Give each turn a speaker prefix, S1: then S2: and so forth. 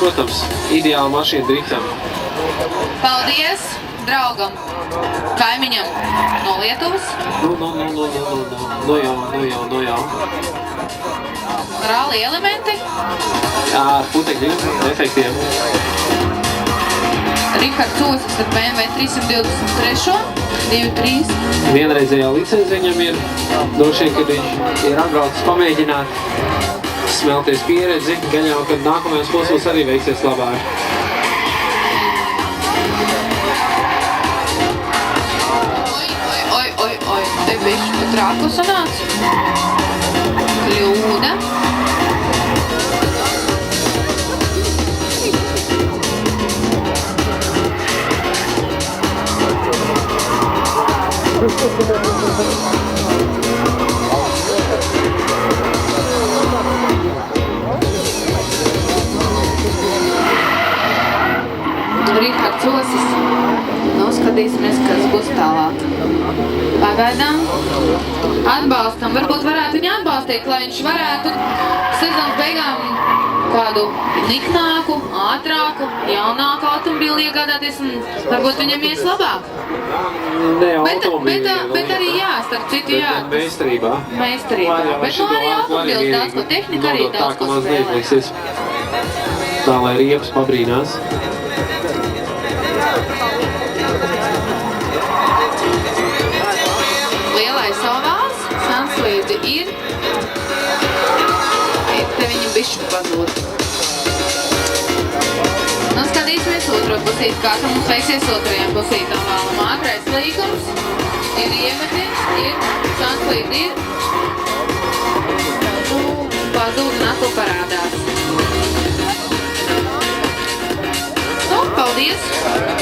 S1: protams, ideāla mašīna driftam.
S2: Paldies draugam, kaimiņam no Lietuvas.
S1: Nu jau.
S2: Rāli elementi.
S1: Jā, ar putekļiem, efektiem.
S2: Rihards Osis ar BMW 323. 2.3.
S1: Vienreizējā licence viņam ir. Droši vien, kad viņš ir atbraucis pamēģināt smelties pieredzi, gan jau, kad nākamajos posmos arī veiksies labāk.
S2: Oi, te bišķi pat rāku sanāca. Kļūda. Rihards Osis. Nu, skatīsimies, kas būs tālāk. Pagaidām. Atbalstam. Varbūt varētu viņu atbalstīt, lai viņš varētu sezonas beigām kādu niknāku, ātrāku, jaunāku automobīlu iegādāties un varbūt viņam ies labāk.
S1: Ne jau automobīli.
S2: Bet arī jā, starp citu jā.
S1: Meistarībā.
S2: Meistarībā. Bet nu arī automobīls daudz ko tehnika arī daudz ko spēlē.
S1: Tā, lai riepas pabrīnās.
S2: Lielais ovāls, Sanslīdzi ir. Te viņa bišķi pazūd. Nu, skatīsimies otro pusīt, kā tam mums veiksies otrajam pusītam vēlam. Ātrais līgums, ir iemetiens, ir, Sanslīdzi ir. Pazūd un atkal parādās. Nu, paldies!